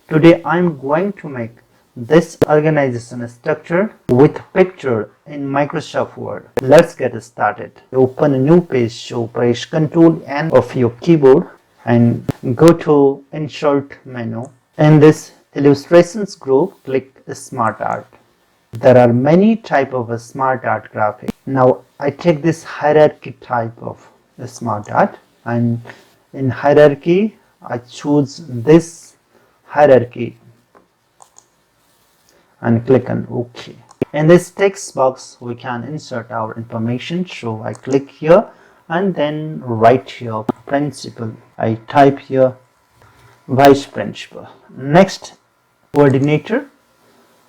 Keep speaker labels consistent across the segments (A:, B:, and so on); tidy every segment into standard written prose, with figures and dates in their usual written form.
A: Today I'm going to make this organization structure with picture in Microsoft Word. Let's get started. Open a new page, so press Ctrl N of your keyboard and go to Insert menu. In this illustrations group, click SmartArt. There are many types of SmartArt graphic. Now I take this hierarchy type of SmartArt, and in hierarchy I choose this hierarchy and click on OK. In this text box we can insert our information, so I click here and then write here principal. I type here vice principal. Next, coordinator.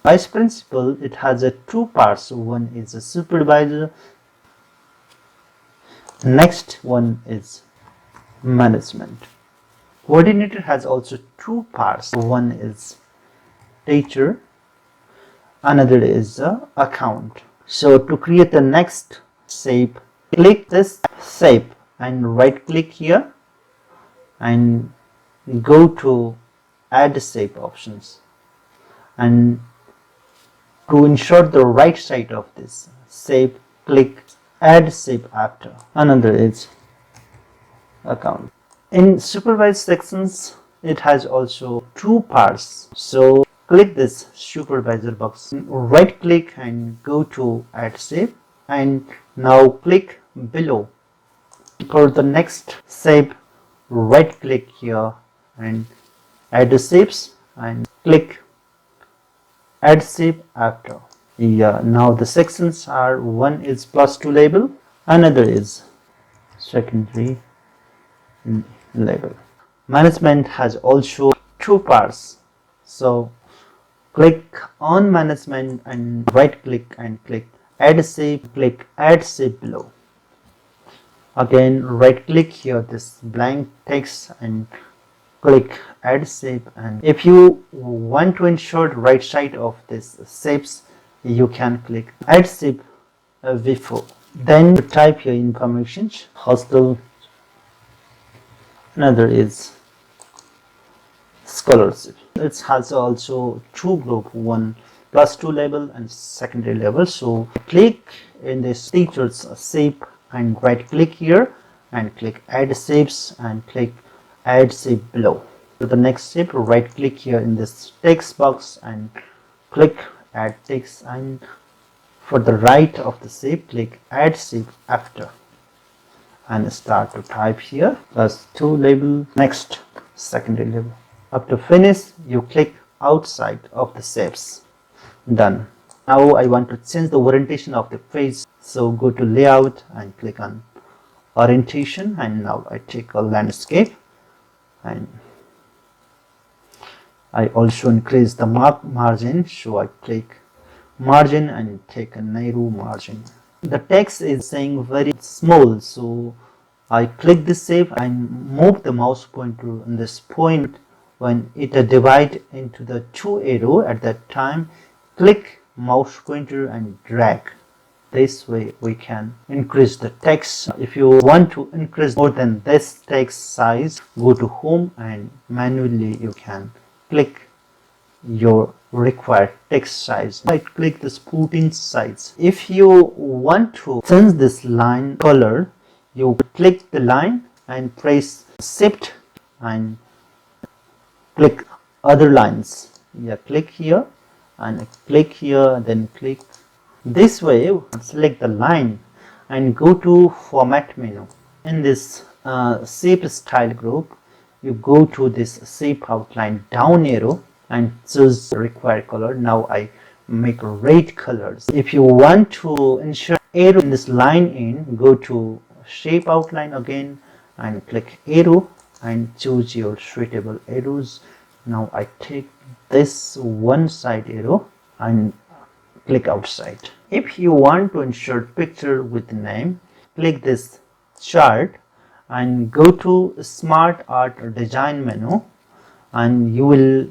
A: Vice principal, it has two parts. One is a supervisor, next one is management. Coordinator has also two parts. One is teacher, another is account. So to create the next shape, click this shape and right click here and go to add shape options, and to insert the right side of this shape, click add shape after. Another is account. In supervised sections, it has also two parts. So click this supervisor box, right click and go to add shape, and now click below. For the next shape, right click here and add shapes and click add shape after. Now the sections are, one is +2 label, another is secondary label. Management has also two parts. So click on management and right click and click add shape, click add shape below. Again right click here this blank text and click add shape, and if you want to insert right side of this shapes, you can click add shape before. Then type your information, hostel, another is scholarship. It has also two group, one +2 label and secondary level. So click in this teacher's shape and right click here and click add shapes and click add shape below. To the next shape, right click here in this text box and click add text, and for the right of the shape, click add shape after and start to type here +2 label, next secondary label. After finish, you click outside of the shapes. Done. Now I want to change the orientation of the page, so go to layout and click on orientation, and now I take a landscape, and I also increase the margin, so I click margin and take a narrow margin. The text is saying very small, so I click this shape and move the mouse pointer on this point. When it divide into the two arrow, at that time click mouse pointer and drag. This way we can increase the text. If you want to increase more than this text size, go to home and manually you can click your required text size. Right click this 14 size. If you want to change this line color, you click the line and press shift and click other lines. Click here and click here, then click this way. Select the line and go to format menu. In this shape style group, you go to this shape outline down arrow and choose the required color. Now I make red colors. If you want to insert arrow in this line in, go to shape outline again and click arrow and choose your suitable arrows. Now I take this one side arrow and click outside. If you want to insert picture with name, click this chart and go to SmartArt design menu, and you will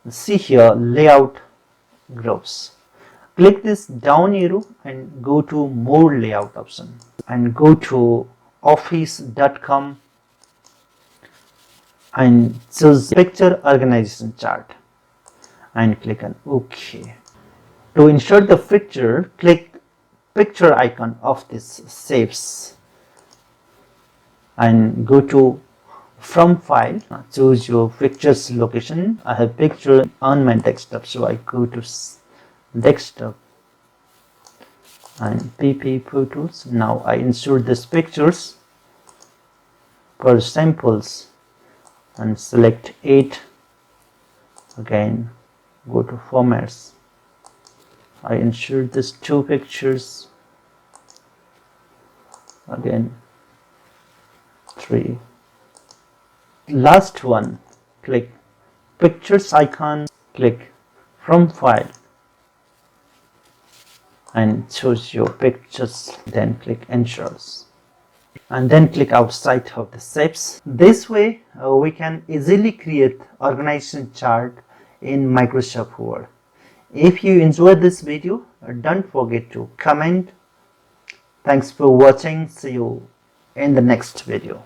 A: see here layout groups. Click this down arrow and go to more layout option and go to office.com and choose picture organization chart and click on OK. To insert the picture, click picture icon of this shapes and go to from file, choose your picture's location. I have picture on my desktop, so I go to desktop and pp photos. Now I insert these pictures for samples and select 8. Again go to formats. I insert these 2 pictures, again 3. Last one, click pictures icon, click from file and choose your pictures, then click insert and then click outside of the shapes. This way we can easily create organization chart in Microsoft Word. If you enjoyed this video, don't forget to comment. Thanks for watching. See you in the next video.